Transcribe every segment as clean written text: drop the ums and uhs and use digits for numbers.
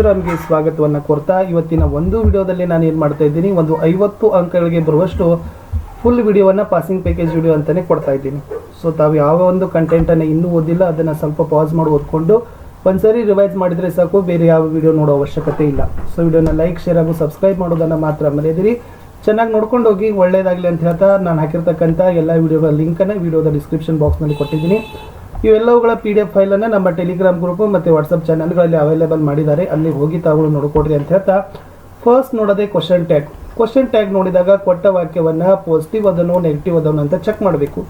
ನಮಗೆ ಸ್ವಾಗತವನ್ನು ಕೊಡ್ತಾ ಇವತ್ತಿನ ಒಂದು ವಿಡಿಯೋದಲ್ಲಿ ನಾನು ಏನು ಮಾಡ್ತಾ ಇದ್ದೀನಿ, ಒಂದು 50 ಅಂಕಗಳಿಗೆ ಬರುವಷ್ಟು ಫುಲ್ ವಿಡಿಯೋವನ್ನು ಪಾಸಿಂಗ್ ಪ್ಯಾಕೇಜ್ ವಿಡಿಯೋ ಅಂತಲೇ ಕೊಡ್ತಾ ಇದ್ದೀನಿ. ಸೊ ತಾವು ಯಾವ ಒಂದು ಕಂಟೆಂಟನ್ನು ಇನ್ನೂ ಓದಿಲ್ಲ ಅದನ್ನು ಸ್ವಲ್ಪ ಪಾಸ್ ಮಾಡಿ ಓದ್ಕೊಂಡು ಒಂದ್ಸರಿ ರಿವೈಸ್ ಮಾಡಿದರೆ ಸಾಕು, ಬೇರೆ ಯಾವ ವಿಡಿಯೋ ನೋಡೋ ಅವಶ್ಯಕತೆ ಇಲ್ಲ. ಸೊ ವಿಡಿಯೋನ ಲೈಕ್, ಶೇರ್ ಹಾಗೂ ಸಬ್ಸ್ಕ್ರೈಬ್ ಮಾಡೋದನ್ನು ಮಾತ್ರ ಮರೆಯದಿರಿ. ಚೆನ್ನಾಗಿ ನೋಡ್ಕೊಂಡು ಹೋಗಿ, ಒಳ್ಳೆಯದಾಗಲಿ ಅಂತ ಹೇಳ್ತಾ ನಾನು ಹಾಕಿರ್ತಕ್ಕಂಥ ಎಲ್ಲ ವಿಡಿಯೋಗಳ ಲಿಂಕನ್ನು ವಿಡಿಯೋದ ಡಿಸ್ಕ್ರಿಪ್ಷನ್ ಬಾಕ್ಸ್ನಲ್ಲಿ ಕೊಟ್ಟಿದ್ದೀನಿ. ಇವೆಲ್ಲವುಗಳ PDF ಫೈಲನ್ನು ನಮ್ಮ ಟೆಲಿಗ್ರಾಮ್ ಗ್ರೂಪು ಮತ್ತು ವಾಟ್ಸಪ್ ಚಾನಲ್ಗಳಲ್ಲಿ ಅವೈಲೇಬಲ್ ಮಾಡಿದ್ದಾರೆ, ಅಲ್ಲಿ ಹೋಗಿ ತಾವು ನೋಡ್ಕೊಡ್ರಿ ಅಂತ ಹೇಳ್ತಾ ಫಸ್ಟ್ ನೋಡೋದೇ ಕ್ವಶನ್ ಟ್ಯಾಗ್. ಕ್ವಶನ್ ಟ್ಯಾಗ್ ನೋಡಿದಾಗ ಕೊಟ್ಟ ವಾಕ್ಯವನ್ನು ಪಾಸಿಟಿವ್ ಅದನ್ನು ನೆಗೆಟಿವ್ ಅದನ್ನು ಅಂತ ಚೆಕ್ ಮಾಡಬೇಕು.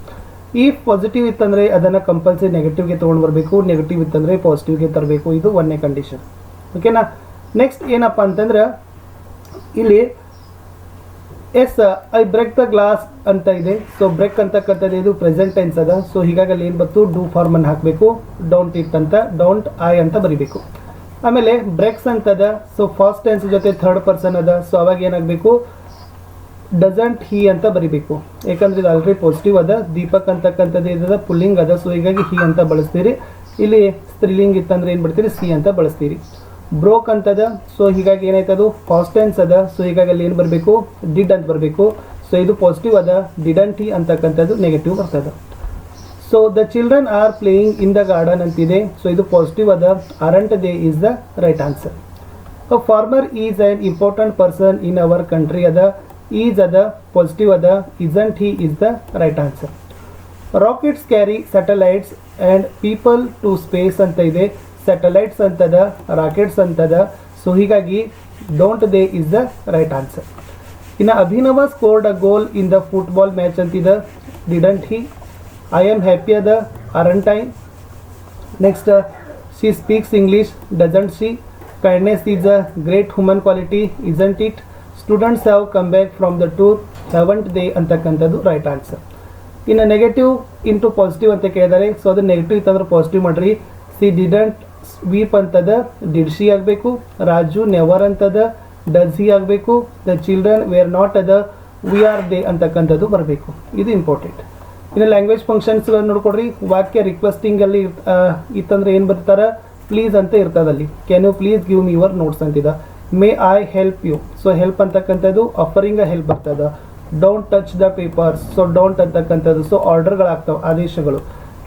ಈ ಪಾಸಿಟಿವ್ ಇತ್ತಂದರೆ ಅದನ್ನು ಕಂಪಲ್ಸರಿ ನೆಗೆಟಿವ್ಗೆ ತೊಗೊಂಡು ಬರಬೇಕು, ನೆಗೆಟಿವ್ ಇತ್ತಂದರೆ ಪಾಸಿಟಿವ್ಗೆ ತರಬೇಕು. ಇದು ಒಂದನೇ ಕಂಡೀಷನ್. ಓಕೆನಾ. ನೆಕ್ಸ್ಟ್ ಏನಪ್ಪ ಅಂತಂದ್ರೆ ಇಲ್ಲಿ ಐ ಬ್ರೇಕ್ ದ ಗ್ಲಾಸ್ ಅಂತ ಇದೆ. ಸೊ ಬ್ರೇಕ್ ಅಂತಕ್ಕಂಥದ್ದು ಇದು ಪ್ರೆಸೆಂಟ್ ಟೆನ್ಸ್ ಅದ. ಸೊ ಹೀಗಾಗಿ ಅಲ್ಲಿ ಏನು ಬಂತು, ಡೂ ಫಾರ್ಮನ್ನು ಹಾಕಬೇಕು. ಡೋಂಟ್ ಇಟ್ ಅಂತ ಡೋಂಟ್ ಐ ಅಂತ ಬರಿಬೇಕು. ಆಮೇಲೆ ಬ್ರೇಕ್ಸ್ ಅಂತದ. ಸೊ ಫಸ್ಟ್ ಟೆನ್ಸ್ ಜೊತೆ ಥರ್ಡ್ ಪರ್ಸನ್ ಅದ. ಸೊ ಅವಾಗ ಏನಾಗಬೇಕು, ಡಸಂಟ್ ಹಿ ಅಂತ ಬರಿಬೇಕು. ಯಾಕಂದ್ರೆ ಇದು ಆಲ್ರೆಡಿ ಪಾಸಿಟಿವ್ ಅದ. ದೀಪಕ್ ಅಂತಕ್ಕಂಥದ್ದು ಇದದ ಪುಲ್ಲಿಂಗ್ ಅದ. ಸೊ ಹೀಗಾಗಿ ಹಿ ಅಂತ ಬಳಸ್ತೀರಿ. ಇಲ್ಲಿ ಸ್ತ್ರೀಲಿಂಗ್ ಇತ್ತಂದ್ರೆ ಏನು ಬರ್ತೀರಿ, ಸಿ ಅಂತ ಬಳಸ್ತೀರಿ. ಬ್ರೋಕ್ ಅಂತದ. ಸೊ ಹೀಗಾಗಿ ಏನಾಯ್ತದು, ಫಾಸ್ಟ್ ಟೆನ್ಸ್ ಅದ. ಸೊ ಹೀಗಾಗಿ ಅಲ್ಲಿ ಏನು ಬರಬೇಕು, ಡಿಡ್ ಅಂತ ಬರಬೇಕು. ಸೊ ಇದು ಪಾಸಿಟಿವ್ ಅದ. ಡಿಡಂಟ್ ಹಿ ಅಂತಕ್ಕಂಥದ್ದು ನೆಗೆಟಿವ್ ಬರ್ತದೆ. So the children are playing in the garden ಅಂತಿದೆ. ಸೊ ಇದು ಪಾಸಿಟಿವ್ ಅದ. Aren't they is the right answer. Farmer is an important person in our country ಅದ. ಈಸ್ ಅದ, ಪಾಸಿಟಿವ್ ಅದ. Isn't he is the right answer. Rockets carry satellites and people to space ಅಂತ ಇದೆ. Satellites ಅಂತದ, rockets ಅಂತದ. So ಹೀಗಾಗಿ don't they is the right answer. ಇನ್ನು Abhinav scored a goal in the football match ಅಂತಿದೆ. Didn't he. I am happy ಅದ. Aren't I. Next she speaks English. Doesn't she. Kindness is a great human quality. Isn't it. Students have come back from the tour. Haven't they ಅಂತಕ್ಕಂಥದ್ದು right answer. ಇನ್ನು negative into positive ಅಂತ ಕೇಳಿದ್ದಾರೆ. So ಅದು negative ಇತ್ತಂದ್ರೆ positive ಮಾಡಿರಿ. She didn't sweep ಅಂತದ. Did she ಆಗಬೇಕು. Raju never ಅಂತದ. ಡಸ್ ಹಿ ಆಗಬೇಕು. ದ ಚಿಲ್ಡ್ರನ್ ವೇರ್ ನಾಟ್ ಅದ. ವಿ ಆರ್ ದೇ ಅಂತಕ್ಕಂಥದ್ದು ಬರಬೇಕು. ಇದು ಇಂಪಾರ್ಟೆಂಟ್. ಇನ್ನು ಲ್ಯಾಂಗ್ವೇಜ್ ಫಂಕ್ಷನ್ಸ್ಗಳನ್ನು ನೋಡ್ಕೊಡ್ರಿ. ವಾಕ್ಯ ರಿಕ್ವೆಸ್ಟಿಂಗಲ್ಲಿ ಇತ್ತಂದ್ರೆ ಏನು ಬರ್ತಾರ, ಪ್ಲೀಸ್ ಅಂತ ಇರ್ತದಲ್ಲಿ. Can you please give me your notes ಅಂತಿದ. May I help you. So help ಅಂತಕ್ಕಂಥದ್ದು ಆಫರಿಂಗ್ ಹೆಲ್ಪ್ ಬರ್ತದ. Don't touch the papers. So don't ಅಂತಕ್ಕಂಥದ್ದು ಸೊ ಆರ್ಡರ್ಗಳಾಗ್ತವೆ, ಆದೇಶಗಳು.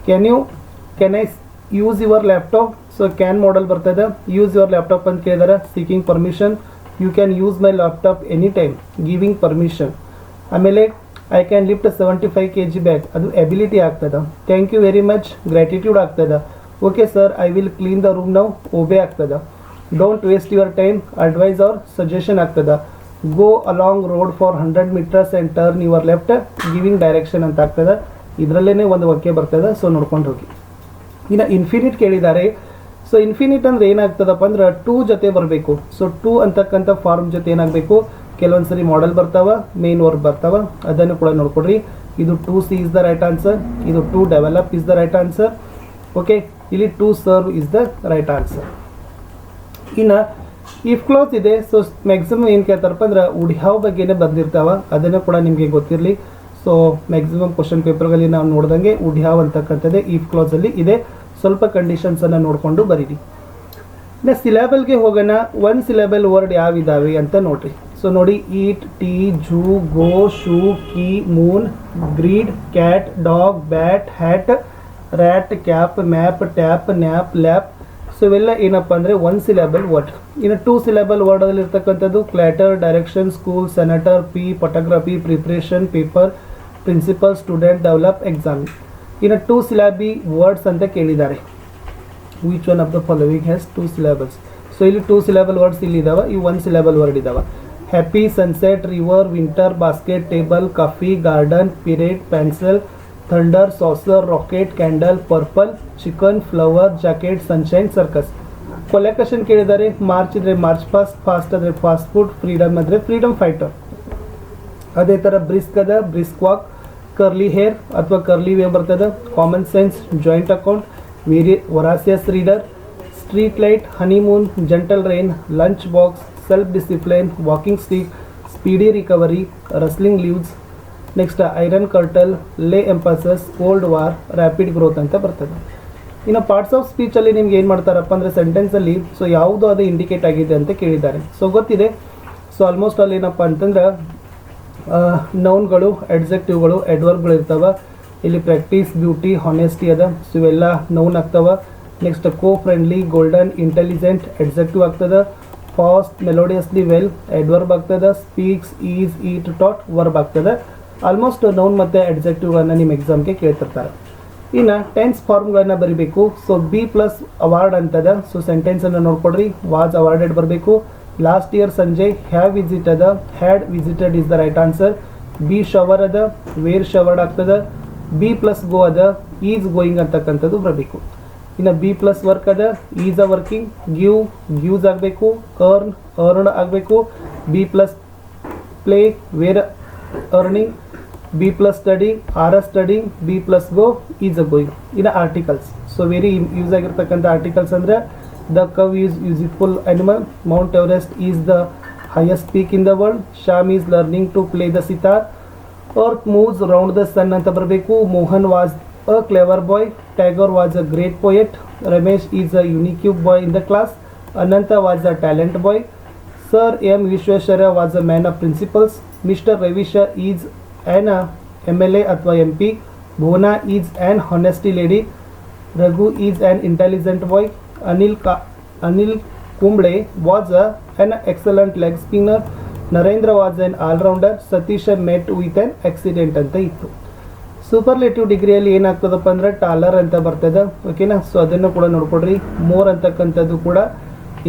Can I use your laptop. So can modal ಬರ್ತದೆ. Use your laptop ಅಂತ ಕೇಳಿದಾರೆ. Seeking permission. You can use my laptop any time. Giving permission. ಆಮೇಲೆ I can lift 75 kg bag. ಅದು ability ಆಗ್ತದೆ. Thank you very much. Gratitude ಆಗ್ತದೆ. Okay sir, I will clean the room now. Obey ಆಗ್ತದೆ. Don't waste your time. Advise or suggestion ಆಗ್ತದೆ. Go along road for 100 meters and turn your left. Giving direction ಅಂತ ಆಗ್ತದೆ. ಇದರಲ್ಲೇ ಒಂದು ವಾಕ್ಯ ಬರ್ತದೆ. So ನೋಡ್ಕೊಂಡು ಹೋಗಿ. ಇನ್ನು ಇನ್ಫಿನಿಟ್ ಕೇಳಿದ್ದಾರೆ. ಸೊ ಇನ್ಫಿನಿಟ್ ಅಂದ್ರೆ ಏನಾಗ್ತದಪ್ಪ ಅಂದ್ರೆ ಟೂ ಜೊತೆ ಬರಬೇಕು. ಸೊ ಟೂ ಅಂತಕ್ಕಂಥ ಫಾರ್ಮ್ ಜೊತೆ ಏನಾಗಬೇಕು, ಕೆಲವೊಂದು ಸರಿ ಮಾಡೆಲ್ ಬರ್ತಾವ, ಮೇನ್ ವರ್ಬ್ ಬರ್ತಾವ. ಅದನ್ನು ಕೂಡ ನೋಡ್ಕೊಡ್ರಿ. ಇದು to see is the right answer. ಇದು to develop is the right answer. Okay, ಇಲ್ಲಿ to serve is the right answer. ಇನ್ನು ಇಫ್ ಕ್ಲಾಸ್ ಇದೆ. ಸೊ ಮ್ಯಾಕ್ಸಿಮಮ್ ಏನು ಕೇಳ್ತಾರಪ್ಪ ಅಂದ್ರೆ ಉಡ್ಯಾವ ಬಗ್ಗೆನೇ ಬಂದಿರ್ತಾವ. ಅದನ್ನು ಕೂಡ ನಿಮಗೆ ಗೊತ್ತಿರಲಿ. ಸೊ ಮ್ಯಾಕ್ಸಿಮಮ್ ಕ್ವಶನ್ ಪೇಪರ್ಗಳಲ್ಲಿ ನಾವು ನೋಡ್ದಂಗೆ ಉಡ್ಯಾವ್ ಅಂತಕ್ಕಂಥದ್ದೇ ಇಫ್ ಕ್ಲಾಸಲ್ಲಿ ಇದೆ. ಸ್ವಲ್ಪ ಕಂಡೀಷನ್ಸನ್ನು ನೋಡಿಕೊಂಡು ಬರೀರಿ. ಇನ್ನು ಸಿಲೆಬಲ್ಗೆ ಹೋಗೋಣ. ಒನ್ ಸಿಲೆಬಲ್ ವರ್ಡ್ ಯಾವಿದಾವೆ ಅಂತ ನೋಡ್ರಿ. ಸೊ ನೋಡಿ, eat, tea, zoo, go, shoe, key, moon, greed, cat, dog, bat, hat, rat, cap, map, tap, nap, lap. So ಇವೆಲ್ಲ ಏನಪ್ಪ ಅಂದರೆ ಒನ್ ಸಿಲೆಬಲ್ ವರ್ಡ್. ಇನ್ನು ಟೂ ಸಿಲೆಬಲ್ ವರ್ಡಲ್ಲಿ ಇರ್ತಕ್ಕಂಥದ್ದು clatter, direction, school, senator, pea, photography, preparation, paper, principal, student, develop, exam. ಇನ್ನು two syllabi words ಅಂತ ಕೇಳಿದ್ದಾರೆ. Which one of the following has two syllables. So ಇಲ್ಲಿ ಟೂ ಸಿಲೆಬಲ್ ವರ್ಡ್ಸ್ ಇಲ್ಲಿ ಇದಾವೆ. ಈ ಒನ್ ಸಿಲೆಬಲ್ ವರ್ಡ್ ಇದಾವೆ. Happy, sunset, river, winter, basket, table, coffee, garden, parade, pencil, thunder, saucer, rocket, candle, purple, chicken, flower, jacket, sunshine, circus. Collocation ಕೇಳಿದ್ದಾರೆ. March ಇದ್ರೆ march past, fast ಆದರೆ fast food, freedom ಅಂದರೆ freedom fighter. ಅದೇ ಥರ brisk ಅದ, brisk walk, curly hair ಅಥವಾ curly wave ಬರ್ತದೆ. Common sense, joint account, voracious reader, street light, honeymoon, gentle rain, lunch box, self discipline, walking stick, speedy recovery, rustling leaves. Next iron ಕರ್ಟಲ್, ಲೇ ಎಂಪಸಸ್, cold war, rapid growth ಅಂತ ಬರ್ತದೆ. ಇನ್ನು parts of ಸ್ಪೀಚಲ್ಲಿ ನಿಮ್ಗೆ ಏನು ಮಾಡ್ತಾರಪ್ಪ ಅಂದರೆ ಸೆಂಟೆನ್ಸಲ್ಲಿ so ಯಾವುದು ಅದು ಇಂಡಿಕೇಟ್ ಆಗಿದೆ ಅಂತ ಕೇಳಿದ್ದಾರೆ. ಸೊ ಗೊತ್ತಿದೆ. ಸೊ ಆಲ್ಮೋಸ್ಟ್ ಅಲ್ಲಿ ಏನಪ್ಪ ಅಂತಂದ್ರೆ ನೌನ್ಗಳು, ಅಡ್ಜೆಕ್ಟಿವ್ಗಳು, ಅಡ್ವರ್ಬ್ಗಳು ಇರ್ತಾವೆ. ಇಲ್ಲಿ ಪ್ರಾಕ್ಟೀಸ್, ಬ್ಯೂಟಿ, ಹಾನೆಸ್ಟಿ ಅದ. ಸೊ ಇವೆಲ್ಲ ನೌನ್ ಆಗ್ತಾವೆ. ನೆಕ್ಸ್ಟ್ ಕೋ ಫ್ರೆಂಡ್ಲಿ, ಗೋಲ್ಡನ್, ಇಂಟೆಲಿಜೆಂಟ್ ಅಡ್ಜೆಕ್ಟಿವ್ ಆಗ್ತದೆ. ಫಾಸ್ಟ್, ಮೆಲೋಡಿಯಸ್ಲಿ, ವೆಲ್ ಅಡ್ವರ್ಬ್ ಆಗ್ತದೆ. Speaks, is, eat, taught verb ಆಗ್ತದೆ. ಆಲ್ಮೋಸ್ಟ್ ನೌನ್ ಮತ್ತು ಅಡ್ಜೆಕ್ಟಿವ್ಗಳನ್ನು ನಿಮ್ಮ ಎಕ್ಸಾಮ್ಗೆ ಕೇಳ್ತಿರ್ತಾರೆ. ಇನ್ನು ಟೆನ್ಸ್ ಫಾರ್ಮ್ಗಳನ್ನ ಬರೀಬೇಕು. ಸೊ ಬಿ ಪ್ಲಸ್ ಅವಾರ್ಡ್ ಅಂತದ. ಸೊ ಸೆಂಟೆನ್ಸನ್ನು ನೋಡ್ಕೊಡ್ರಿ. ವಾಸ್ ಅವಾರ್ಡೆಡ್ ಬರಬೇಕು. Last year Sanjay have visit ಅದ. Had visited is the right answer. B shower ಅದ. ವೇರ್ ಶವರ್ಡ್ ಆಗ್ತದೆ. ಬಿ ಪ್ಲಸ್ ಗೋ ಅದ. ಈಸ್ ಗೋಯಿಂಗ್ ಅಂತಕ್ಕಂಥದ್ದು ಬರಬೇಕು. ಇನ್ನು ಬಿ ಪ್ಲಸ್ ವರ್ಕ್ ಅದ. Is a working. Give, gives ಆಗಬೇಕು. ಅರ್ನ್, ಅರ್ನ್ಡ್ ಆಗಬೇಕು. B plus play, were earning. B plus study, are a studying. B plus go, is a going. ಇನ್ನು articles. So very use ಆಗಿರ್ತಕ್ಕಂಥ articles ಅಂದರೆ the cow is useful animal. Mount Everest is the highest peak in the world. Shyam is learning to play the sitar. Earth moves round the sun ಅಂತ ಬರಬೇಕು. Mohan was a clever boy. Tagore was a great poet. Ramesh is a unique boy in the class. Ananta was a talent boy. Sir M Visvesvaraya was a man of principles. Mister Ravisha is an MLA ಅಥವಾ MP. Bhuvana is an honesty lady. Raghu is an intelligent boy. Anil Kumble was an excellent leg spinner. Narendra was an all-rounder. Satish met with an accident ಅಂತ ಇತ್ತು. Superlative ಡಿಗ್ರಿಯಲ್ಲಿ ಏನಾಗ್ತದಪ್ಪ ಅಂದರೆ taller ಅಂತ ಬರ್ತದೆ. ಓಕೆನಾ. So ಅದನ್ನು ಕೂಡ ನೋಡ್ಕೊಡ್ರಿ. ಮೋರ್ ಅಂತಕ್ಕಂಥದ್ದು ಕೂಡ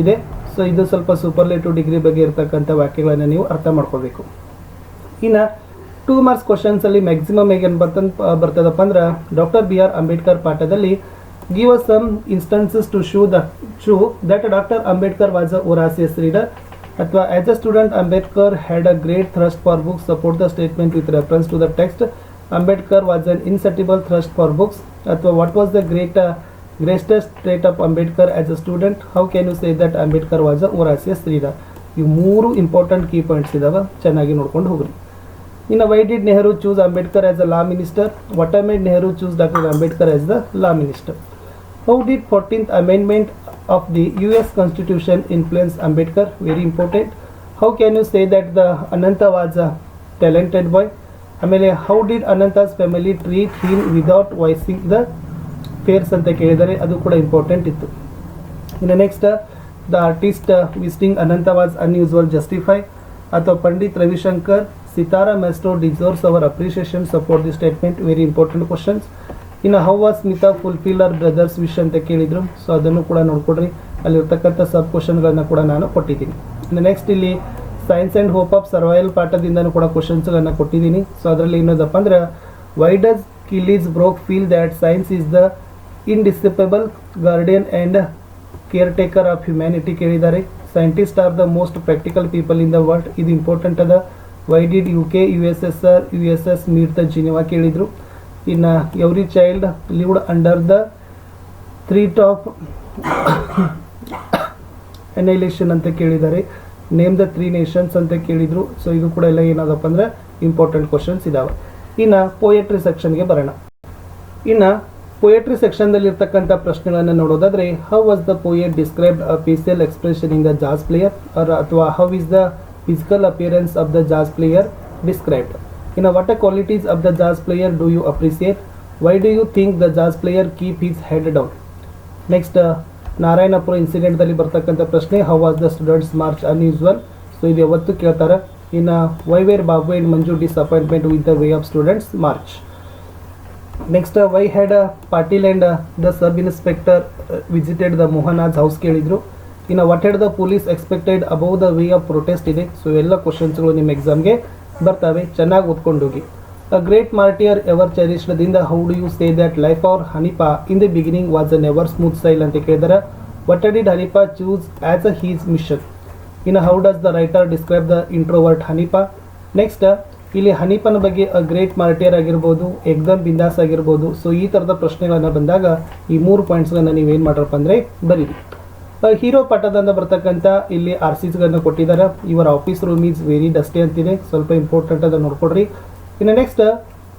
ಇದೆ. ಸೊ ಇದು ಸ್ವಲ್ಪ ಸೂಪರ್ಲೇಟಿವ್ ಡಿಗ್ರಿ ಬಗ್ಗೆ ಇರ್ತಕ್ಕಂಥ ವಾಕ್ಯಗಳನ್ನು ನೀವು ಅರ್ಥ ಮಾಡ್ಕೋಬೇಕು. ಇನ್ನು 2 ಮಾರ್ಕ್ಸ್ ಕ್ವಶನ್ಸಲ್ಲಿ ಮ್ಯಾಕ್ಸಿಮಮ್ ಹೇಗೇನು ಬರ್ತದಪ್ಪ ಅಂದ್ರೆ ಡಾಕ್ಟರ್ ಬಿ ಆರ್ ಅಂಬೇಡ್ಕರ್ ಪಾಠದಲ್ಲಿ give us some instances to show that doctor Ambedkar was a voracious reader. ಅಥವಾ as a student Ambedkar had a great thrust for books. Support the statement with reference to the text. Ambedkar was an insatiable thrust for books. ಅಥವಾ what was the greatest trait of Ambedkar as a student. How can you say that Ambedkar was a voracious reader. ಇವು 3 important key points ಇದಾವೆ. ಚೆನ್ನಾಗಿ ನೋಡ್ಕೊಂಡು ಹೋಗ್ರಿ. ಇನ್ನು why did Nehru choose Ambedkar as a law minister. What made Nehru choose doctor Ambedkar as the law minister. How did 14th amendment of the US constitution influence Ambedkar. Very important. How can you say that the Ananta was a talented boy. ಆಮೇಲೆ how did Ananta's family treat him without voicing the fears ಅಂತ ಕೇಳಿದರೆ ಅದು ಕೂಡ important ಇತ್ತು. ಇನ್ನು next the artist visiting Ananta was unusual justify. ಅಥವಾ Pandit Ravishankar sitar maestro deserves our appreciation. Support the statement. Very important questions. ಇನ್ನು how was Smita fulfil our brothers wish ಅಂತ ಕೇಳಿದರು. ಸೊ ಅದನ್ನು ಕೂಡ ನೋಡ್ಕೊಡ್ರಿ. ಅಲ್ಲಿರ್ತಕ್ಕಂಥ ಸಬ್ ಕ್ವಶನ್ಗಳನ್ನು ಕೂಡ ನಾನು ಕೊಟ್ಟಿದ್ದೀನಿ. ಇನ್ನು ನೆಕ್ಸ್ಟ್ ಇಲ್ಲಿ science and hope of survival ಪಾಠದಿಂದನೂ ಕೂಡ ಕ್ವಶನ್ಸ್ಗಳನ್ನು ಕೊಟ್ಟಿದ್ದೀನಿ. ಸೊ ಅದರಲ್ಲಿ ಏನದಪ್ಪ ಅಂದ್ರೆ ವೈ ಡಸ್ ಕಿಲೀಸ್ ಬ್ರೋಕ್ feel that science is the indispensable guardian and caretaker of humanity ಕೇಳಿದ್ದಾರೆ. Scientist are the most practical people in the world. ಇದು ಇಂಪಾರ್ಟೆಂಟ್ ಅದ. Why did UK USS meet the Geneva ಕೇಳಿದರು. ಇನ್ನು every child lived under the threat of annihilation ಅಂತ ಕೇಳಿದ್ದಾರೆ. Name the 3 Nations ಅಂತ ಕೇಳಿದರು. So ಇದು ಕೂಡ ಎಲ್ಲ ಏನಾದಪ್ಪ ಅಂದರೆ ಇಂಪಾರ್ಟೆಂಟ್ ಕ್ವಶನ್ಸ್ ಇದಾವೆ. ಇನ್ನು ಪೋಯೆಟ್ರಿ ಸೆಕ್ಷನ್ಗೆ ಬರೋಣ. ಇನ್ನು ಪೋಯೆಟ್ರಿ ಸೆಕ್ಷನ್ದಲ್ಲಿ ಇರ್ತಕ್ಕಂಥ ಪ್ರಶ್ನೆಗಳನ್ನು ನೋಡೋದಾದರೆ how was the poet described a facial expression in the jazz player. ಅಥವಾ how is the physical appearance of the jazz player described. What qualities of the jazz player do you appreciate? Why do you think the jazz player keep his head down? Next, Narayanapura ಇನ್ಸಿಡೆಂಟ್ದಲ್ಲಿ ಬರ್ತಕ್ಕಂಥ ಪ್ರಶ್ನೆ how was the students march unusual. So ಇದು ಯಾವತ್ತು ಕೇಳ್ತಾರೆ. ಇನ್ನು why were Babu and Manju disappointment with the way of students march. Next why had Patil and the sub inspector visited the Mohana's house ಕೇಳಿದರು. ಇನ್ನು what had the police expected above the way of protest ಇದೆ. So ಎಲ್ಲ ಕ್ವಶನ್ಸ್ಗಳು ನಿಮ್ಮ ಎಕ್ಸಾಮ್ಗೆ ಬರ್ತವೆ. ಚೆನ್ನಾಗಿ ಓದ್ಕೊಂಡು ಹೋಗಿ. A great martyr ever ಚೆರಿಶ್ಡ್ದಿಂದ how do you say that life of Hanifa in the beginning was a never smooth sail ಅಂತ ಕೇಳಿದರೆ what did Hanifa choose as a his mission. ಇನ್ನು how does the writer describe the introvert Hanifa. Next ಇಲ್ಲಿ ಹನಿಪನ ಬಗ್ಗೆ ಅ great ಮಾರ್ಟಿಯರ್ ಆಗಿರ್ಬೋದು, ಎಕ್ದಮ್ ಬಿಂದಾಸ್ ಆಗಿರ್ಬೋದು. ಸೊ ಈ ಥರದ ಪ್ರಶ್ನೆಗಳನ್ನು ಬಂದಾಗ ಈ 3 ಪಾಯಿಂಟ್ಸ್ಗಳನ್ನು ನೀವೇನು ಮಾಡ್ರಪ್ಪ ಅಂದರೆ ಬರೀರಿ. ಹೀರೋ ಪಾಠದಿಂದ ಬರ್ತಕ್ಕಂಥ ಇಲ್ಲಿ RCSಗಳನ್ನು ಕೊಟ್ಟಿದ್ದಾರೆ. ಇವರ office room is very dusty ಅಂತಿದೆ. ಸ್ವಲ್ಪ ಇಂಪಾರ್ಟೆಂಟ್ ಅದ ನೋಡ್ಕೊಡ್ರಿ. ಇನ್ನು next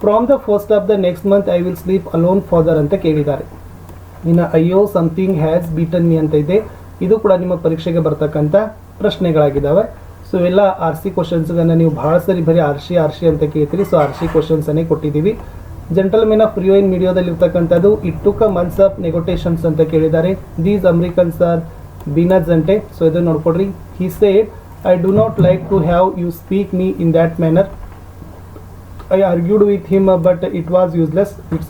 from the first of the next month I will sleep alone father ಅಂತ ಕೇಳಿದ್ದಾರೆ. ಇನ್ನು ಅಯ್ಯೋ ಸಮಥಿಂಗ್ ಹ್ಯಾಸ್ ಬೀಟನ್ ಮೀ ಅಂತ ಇದೆ, ಇದು ಕೂಡ ನಿಮ್ಮ ಪರೀಕ್ಷೆಗೆ ಬರ್ತಕ್ಕಂಥ ಪ್ರಶ್ನೆಗಳಾಗಿದ್ದಾವೆ. ಸೊ ಎಲ್ಲ ಆರ್ ಸಿ ಕ್ವಶನ್ಸ್ಗಳನ್ನು ನೀವು ಭಾಳ ಸರಿ ಬರೀ ಆರ್ ಸಿ ಅಂತ ಕೇಳ್ತೀರಿ. ಸೊ ಆರ್ ಸಿ ಕ್ವಶನ್ಸನ್ನೇ ಕೊಟ್ಟಿದ್ದೀವಿ. ಜೆಂಟಲ್ಮೆನ್ ಆಫ್ ರಿಯೋ ಇನ್ ಮೀಡಿಯಾದಲ್ಲಿ ಇರ್ತಕ್ಕಂಥದ್ದು it took a months of negotiations ಅಂತ ಕೇಳಿದ್ದಾರೆ. ದೀಸ್ ಅಮೆರಿಕನ್ಸ್ ಆರ್ ಬೀನಸ್ ಅಂಟೆ. ಸೊ ಇದು ನೋಡ್ಕೊಡ್ರಿ. He said I do not like to have you speak me in that manner. I argued with him but it was useless. It's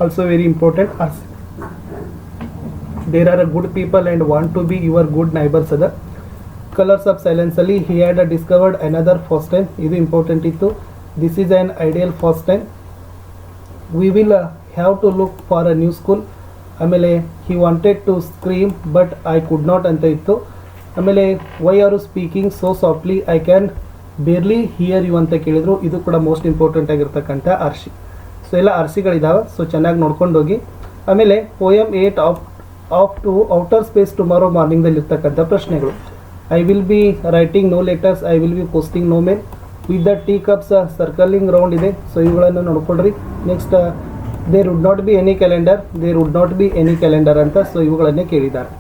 also very important. There are good people and want to be your good neighbors. Ada colors of silence ಅಲ್ಲಿ he had discovered another Faustin. ಇದು important ಇತ್ತು. This is an ideal Faustin. We will have to look for a new school. ಆಮೇಲೆ he wanted to scream but I could not ಅಂತ ಇತ್ತು. ಆಮೇಲೆ why are you speaking so softly, I can barely hear you ಅಂತ ಕೇಳಿದ್ರು. ಇದು ಕೂಡ most important ಆಗಿರ್ತಕ್ಕಂಥ RC. So ಎಲ್ಲ ಆರ್ಸಿಗಳಿದ್ದಾವೆ. ಸೊ ಚೆನ್ನಾಗಿ ನೋಡ್ಕೊಂಡು ಹೋಗಿ. ಆಮೇಲೆ poem 8 of to outer space tomorrow ಮಾರ್ನಿಂಗ್ದಲ್ಲಿ ಇರ್ತಕ್ಕಂಥ ಪ್ರಶ್ನೆಗಳು. I will be writing no letters, I will be posting no mail, with the tea cups circling round ಇದೆ. ಸೊ ಇವುಗಳನ್ನು ನೋಡ್ಕೊಳ್ರಿ. Next there would not be any calendar, there would not be any calendar ಅಂತ. So ಇವುಗಳನ್ನೇ ಕೇಳಿದ್ದಾರೆ.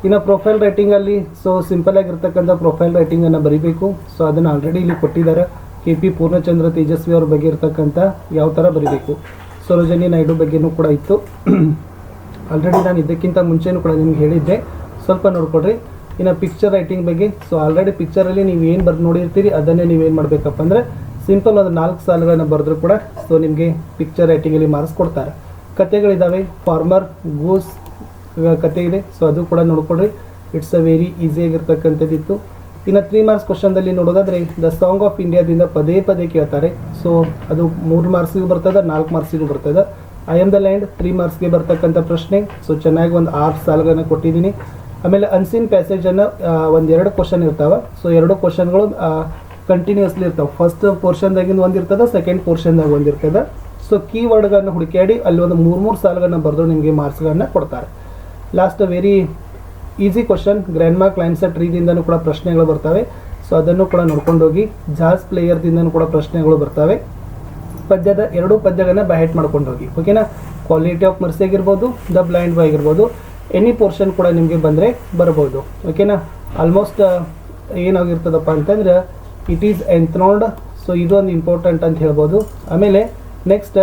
ಇನ್ನು profile ರೈಟಿಂಗಲ್ಲಿ so simple ಆಗಿರ್ತಕ್ಕಂಥ profile ರೈಟಿಂಗನ್ನು ಬರೀಬೇಕು. So ಅದನ್ನು already ಇಲ್ಲಿ ಕೊಟ್ಟಿದ್ದಾರೆ. KP ಪೂರ್ಣಚಂದ್ರ ತೇಜಸ್ವಿ ಅವ್ರ ಬಗ್ಗೆ ಇರ್ತಕ್ಕಂಥ ಯಾವ ಥರ ಬರೀಬೇಕು. ಸರೋಜಿನಿ ನಾಯ್ಡು ಬಗ್ಗೆನೂ ಕೂಡ ಇತ್ತು. ಆಲ್ರೆಡಿ ನಾನು ಇದಕ್ಕಿಂತ ಮುಂಚೆನೂ ಕೂಡ ನಿಮ್ಗೆ ಹೇಳಿದ್ದೆ, ಸ್ವಲ್ಪ ನೋಡ್ಕೊಡ್ರಿ. ಇನ್ನು ಪಿಕ್ಚರ್ ರೈಟಿಂಗ್ ಬಗ್ಗೆ. ಸೊ ಆಲ್ರೆಡಿ ಪಿಕ್ಚರಲ್ಲಿ ನೀವು ಏನು ನೋಡಿರ್ತೀರಿ ಅದನ್ನೇ ನೀವೇನು ಮಾಡಬೇಕಪ್ಪ ಅಂದರೆ ಸಿಂಪಲ್ ಒಂದು 4 ಸಾಲುಗಳನ್ನು ಬರೆದ್ರು ಕೂಡ ಸೊ ನಿಮಗೆ ಪಿಕ್ಚರ್ ರೈಟಿಂಗಲ್ಲಿ ಮಾರ್ಕ್ಸ್ ಕೊಡ್ತಾರೆ. ಕತೆಗಳಿದ್ದಾವೆ. ಫಾರ್ಮರ್ ಗೂಸ್ ಕತೆ ಇದೆ. ಸೊ ಅದು ಕೂಡ ನೋಡ್ಕೊಡ್ರಿ. ಇಟ್ಸ್ ಅ ವೆರಿ ಈಸಿ ಆಗಿರ್ತಕ್ಕಂಥದ್ದಿತ್ತು. ಇನ್ನು 3 ಮಾರ್ಕ್ಸ್ ಕ್ವಶನ್ದಲ್ಲಿ ನೋಡೋದಾದರೆ ದ ಸಾಂಗ್ ಆಫ್ ಇಂಡಿಯಾದಿಂದ ಪದೇ ಪದೇ ಕೇಳ್ತಾರೆ. ಸೊ ಅದು 3 ಮಾರ್ಕ್ಸಿಗೂ ಬರ್ತದೆ, 4 ಮಾರ್ಕ್ಸಿಗೂ ಬರ್ತದೆ. ಐ ಆಮ್ ದ ಲ್ಯಾಂಡ್ 3 ಮಾರ್ಕ್ಸ್ಗೆ ಬರ್ತಕ್ಕಂಥ ಪ್ರಶ್ನೆ. ಸೊ ಚೆನ್ನಾಗಿ ಒಂದು 6 ಸಾಲುಗಳನ್ನು ಕೊಟ್ಟಿದ್ದೀನಿ. ಆಮೇಲೆ ಅನ್ಸೀನ್ ಪ್ಯಾಸೇಜನ್ನು ಒಂದು 2 ಕ್ವಶನ್ ಇರ್ತಾವೆ. ಸೊ 2 ಕ್ವಶನ್ಗಳು ಕಂಟಿನ್ಯೂಸ್ಲಿ ಇರ್ತಾವೆ. ಫಸ್ಟ್ ಪೋರ್ಷನ್ದಾಗಿಂದ ಒಂದು ಇರ್ತದೆ, ಸೆಕೆಂಡ್ ಪೋರ್ಷನ್ದಾಗ ಒಂದು ಇರ್ತದೆ. ಸೊ ಕೀವರ್ಡ್ಗಳನ್ನು ಹುಡುಕಾಡಿ ಅಲ್ಲಿ ಒಂದು 3 ಸಾಲುಗಳನ್ನು ಬರೆದು ನಿಮಗೆ ಮಾರ್ಕ್ಸ್ಗಳನ್ನು ಕೊಡ್ತಾರೆ. Last very easy question, grand ಮಾ ಕ್ಲೈಮ್ಸ್ ಅ ಟ್ರೀದಿಂದನೂ ಕೂಡ ಪ್ರಶ್ನೆಗಳು ಬರ್ತವೆ. ಸೊ ಅದನ್ನು ಕೂಡ ನೋಡ್ಕೊಂಡು ಹೋಗಿ. ಜಾಸ್ ಪ್ಲೇಯರ್ದಿಂದನೂ ಕೂಡ ಪ್ರಶ್ನೆಗಳು ಬರ್ತವೆ. ಪದ್ಯದ 2 ಪದ್ಯಗಳನ್ನು ಬೈಹೆಟ್ ಮಾಡ್ಕೊಂಡು ಹೋಗಿ. ಓಕೆನಾ. ಕ್ವಾಲಿಟಿ ಆಫ್ ಮರ್ಸಿ ಆಗಿರ್ಬೋದು, ದ ಬ್ಲೈಂಡ್ ಬಾಯ್ ಆಗಿರ್ಬೋದು, ಎನಿ ಪೋರ್ಷನ್ ಕೂಡ ನಿಮಗೆ ಬಂದರೆ ಬರ್ಬೋದು. ಓಕೆನಾ. ಆಲ್ಮೋಸ್ಟ್ ಏನಾಗಿರ್ತದಪ್ಪ ಅಂತಂದ್ರೆ ಇಟ್ ಈಸ್ ಎಂಥ್ರೋನ್ಡ್. ಸೊ ಇದು ಒಂದು ಇಂಪಾರ್ಟೆಂಟ್ ಅಂತ ಹೇಳ್ಬೋದು. ಆಮೇಲೆ ನೆಕ್ಸ್ಟ್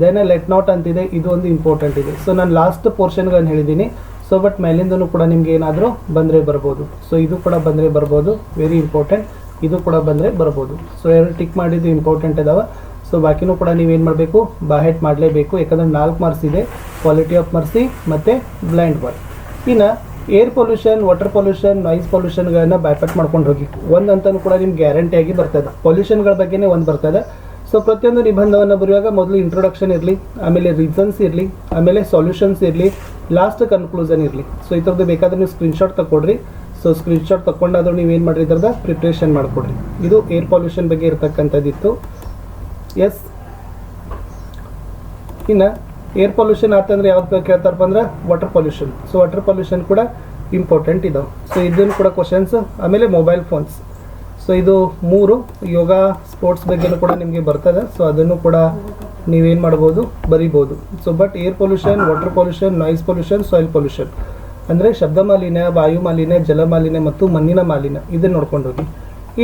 ದೆನ್ ಲೆಟ್ ನಾಟ್ ಅಂತಿದೆ, ಇದು ಒಂದು ಇಂಪಾರ್ಟೆಂಟ್ ಇದೆ. ಸೊ ನಾನು ಲಾಸ್ಟ್ ಪೋರ್ಷನ್ಗಳನ್ನು ಹೇಳಿದ್ದೀನಿ. ಸೊ ಬಟ್ ಮೇಲಿಂದನೂ ಕೂಡ ನಿಮ್ಗೆ ಏನಾದರೂ ಬಂದರೆ ಬರ್ಬೋದು. ಸೊ ಇದು ಕೂಡ ಬಂದರೆ ಬರ್ಬೋದು, ವೆರಿ ಇಂಪಾರ್ಟೆಂಟ್. ಇದು ಕೂಡ ಬಂದರೆ ಬರ್ಬೋದು. ಸೊ 2 ಟಿಕ್ ಮಾಡಿದ್ದು ಇಂಪಾರ್ಟೆಂಟ್ ಇದಾವೆ. ಸೊ ಬಾಕಿನೂ ಕೂಡ ನೀವೇನು ಮಾಡಬೇಕು, ಬಾಹೆಟ್ ಮಾಡಲೇಬೇಕು. ಯಾಕಂದರೆ 4 ಮಾರ್ಕ್ಸ್ ಇದೆ, ಕ್ವಾಲಿಟಿ ಆಫ್ ಮರ್ಸಿ ಮತ್ತು ಬ್ಲೈಂಡ್ ಬಾಯ್. ಇನ್ನು air pollution, water pollution, noise ಪೊಲ್ಯೂಷನ್ಗಳನ್ನು ಬೈಪಟ್ ಮಾಡ್ಕೊಂಡು ಹೋಗಿ. ಒಂದು ಅಂತಲೂ ಕೂಡ ನಿಮ್ಗೆ ಗ್ಯಾರಂಟಿಯಾಗಿ ಬರ್ತದೆ. ಪೊಲ್ಯೂಷನ್ಗಳ ಬಗ್ಗೆನೇ ಒಂದು ಬರ್ತದೆ. ಸೊ ಪ್ರತಿಯೊಂದು ನಿಬಂಧವನ್ನು ಬರೆಯುವಾಗ ಮೊದಲು ಇಂಟ್ರೊಡಕ್ಷನ್ ಇರಲಿ, ಆಮೇಲೆ ರೀಸನ್ಸ್ ಇರಲಿ, ಆಮೇಲೆ ಸೊಲ್ಯೂಷನ್ಸ್ ಇರಲಿ, ಲಾಸ್ಟ್ ಕನ್ಕ್ಲೂಷನ್ ಇರಲಿ. ಸೊ ಈ ಥರದ್ದು ಬೇಕಾದರೆ ನೀವು ಸ್ಕ್ರೀನ್ಶಾಟ್ ತಗೊಳ್ರಿ. ಸೊ ಸ್ಕ್ರೀನ್ಶಾಟ್ ತಗೊಂಡಾದ್ರೂ ನೀವೇನು ಮಾಡಿರಿ, ಇದ್ರದ ಪ್ರಿಪ್ರೇಷನ್ ಮಾಡಿಕೊಡ್ರಿ. ಇದು ಏರ್ ಪೊಲ್ಯೂಷನ್ ಬಗ್ಗೆ ಇರ್ತಕ್ಕಂಥದ್ದಿತ್ತು. ಎಸ್. ಇನ್ನು ಏರ್ ಪೊಲ್ಯೂಷನ್ ಆತಂದ್ರೆ ಯಾವ್ದು ಕೇಳ್ತಾರಪ್ಪ ಅಂದ್ರೆ water pollution. So water pollution ಕೂಡ ಇಂಪಾರ್ಟೆಂಟ್ ಇದಾವೆ. ಸೊ ಇದನ್ನು ಕೂಡ ಕ್ವಶನ್ಸ್. ಆಮೇಲೆ ಮೊಬೈಲ್ ಫೋನ್ಸ್. ಸೊ ಇದು 3 ಯೋಗ ಸ್ಪೋರ್ಟ್ಸ್ ಬಗ್ಗೆನೂ ಕೂಡ ನಿಮಗೆ ಬರ್ತದೆ. ಸೊ ಅದನ್ನು ಕೂಡ ನೀವೇನು ಮಾಡ್ಬೋದು, ಬರಿಬೋದು. So but air pollution, water pollution, noise pollution, soil pollution ಅಂದರೆ ಶಬ್ದ ಮಾಲಿನ್ಯ, ವಾಯು ಮಾಲಿನ್ಯ, ಜಲ ಮಾಲಿನ್ಯ ಮತ್ತು ಮಣ್ಣಿನ ಮಾಲಿನ್ಯ, ಇದನ್ನು ನೋಡ್ಕೊಂಡು ಹೋಗಿ.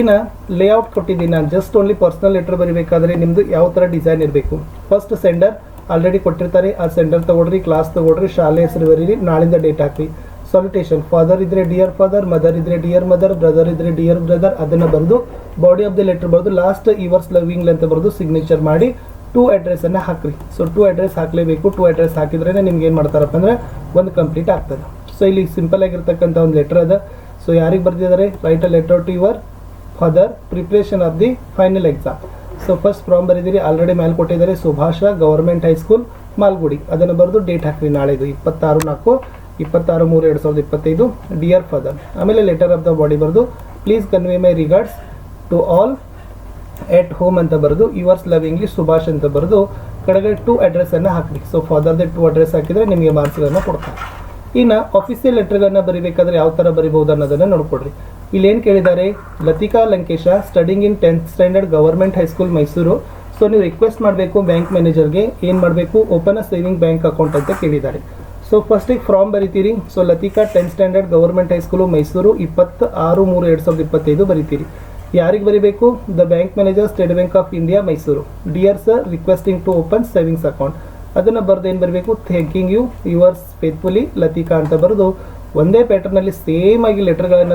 ಇನ್ನು ಲೇಔಟ್ ಕೊಟ್ಟಿದ್ದೀನಿ ನಾನು. ಜಸ್ಟ್ ಓನ್ಲಿ ಪರ್ಸ್ನಲ್ ಲೆಟರ್ ಬರೀಬೇಕಾದ್ರೆ ನಿಮ್ಮದು ಯಾವ ಥರ ಡಿಸೈನ್ ಇರಬೇಕು. ಫಸ್ಟ್ ಸೆಂಡರ್ ಆಲ್ರೆಡಿ ಕೊಟ್ಟಿರ್ತಾರೆ, ಆ ಸೆಂಡರ್ ತೊಗೊಳ್ರಿ, ಕ್ಲಾಸ್ ತೊಗೊಳ್ರಿ, ಶಾಲೆ ಹೆಸರು ಬರೀರಿ, ನಾಳಿಂದ ಡೇಟ್ ಹಾಕಿ. ಸಾಲ್ಯುಟೇಷನ್, ಫಾದರ್ ಇದ್ರೆ ಡಿಯರ್ ಫಾದರ್, ಮದರ್ ಇದ್ರೆ ಡಿಯರ್ ಮದರ್, ಬ್ರದರ್ ಇದ್ರೆ ಡಿಯರ್ ಬ್ರದರ್, ಅದನ್ನು ಬರೆದು ಬಾಡಿ ಆಫ್ ದ ಲೆಟರ್ ಬರೆದು ಲಾಸ್ಟ್ ಯುವರ್ಸ್ ಲವಿಂಗ್ ಅಂತ ಬರೆದು ಸಿಗ್ನೇಚರ್ ಮಾಡಿ 2 ಅಡ್ರೆಸ್ಸನ್ನು ಹಾಕ್ರಿ. ಸೊ 2 ಅಡ್ರೆಸ್ ಹಾಕಲೇಬೇಕು. 2 ಅಡ್ರೆಸ್ ಹಾಕಿದ್ರೇ ನಿಮ್ಗೆ ಏನು ಮಾಡ್ತಾರಪ್ಪ ಅಂದರೆ ಒಂದು ಕಂಪ್ಲೀಟ್ ಆಗ್ತದೆ. ಸೊ ಇಲ್ಲಿ ಸಿಂಪಲ್ ಆಗಿರ್ತಕ್ಕಂಥ ಒಂದು ಲೆಟರ್ ಅದ. ಸೊ ಯಾರಿಗೆ ಬರೆದಿದ್ದಾರೆ, write a letter to your father, preparation of the final exam. So first from ಬರೀದಿರಿ, ಆಲ್ರೆಡಿ ಮೇಲೆ ಕೊಟ್ಟಿದ್ದಾರೆ. ಸುಭಾಷ ಗವರ್ಮೆಂಟ್ ಹೈಸ್ಕೂಲ್ ಮಾಲ್ಗುಡಿ, ಅದನ್ನು ಬರೆದು ಡೇಟ್ ಹಾಕ್ರಿ. ನಾಳೆದು 26/4/26/3/2025 ಡಿಯರ್ ಫಾದರ್. ಆಮೇಲೆ ಲೆಟರ್ ಆಫ್ ದ ಬಾಡಿ ಬರೆದು please convey my regards to all at home ಅಂತ ಬರೆದು ಯುವರ್ಸ್ ಲವಿಂಗ್ಲಿ ಸುಭಾಷ್ ಅಂತ ಬರೆದು ಕೆಳಗಡೆ 2 ಅಡ್ರೆಸ್ಸನ್ನು ಹಾಕ್ರಿ. ಸೊ ಫಾದರ್ದೇ 2 ಅಡ್ರೆಸ್ ಹಾಕಿದರೆ ನಿಮಗೆ ಮಾರ್ಕ್ಸ್ಗಳನ್ನು ಕೊಡ್ತಾರೆ. ಇನ್ನು ಆಫೀಸಿಯಲ್ ಲೆಟರ್ಗಳನ್ನು ಬರೀಬೇಕಾದ್ರೆ ಯಾವ ಥರ ಬರಿಬಹುದು ಅನ್ನೋದನ್ನು ನೋಡ್ಕೊಡ್ರಿ. ಇಲ್ಲಿ ಏನು ಕೇಳಿದ್ದಾರೆ, Latika Lankesh studying in 10th standard government high school Mysuru. So ನೀವು ರಿಕ್ವೆಸ್ಟ್ ಮಾಡಬೇಕು ಬ್ಯಾಂಕ್ ಮ್ಯಾನೇಜರ್ಗೆ, ಏನು ಮಾಡಬೇಕು, open a saving bank account ಅಂತ ಕೇಳಿದ್ದಾರೆ. ಸೊ ಫಸ್ಟಿಗೆ ಫ್ರಾಮ್ ಬರಿತೀರಿ. So Latika 10th standard government high school Mysuru 26/3/2025 ಬರಿತೀರಿ. ಯಾರಿಗೆ ಬರಿಬೇಕು? The bank manager, state bank of India, Mysuru. Dear sir, requesting to open savings account. ಅದನ್ನು ಬರೆದು ಏನು ಬರಬೇಕು? Thanking you yours faithfully Latika ಅಂತ ಬರೆದು ಒಂದೇ ಪ್ಯಾಟರ್ನಲ್ಲಿ ಸೇಮ್ ಆಗಿ ಲೆಟರ್ಗಳನ್ನು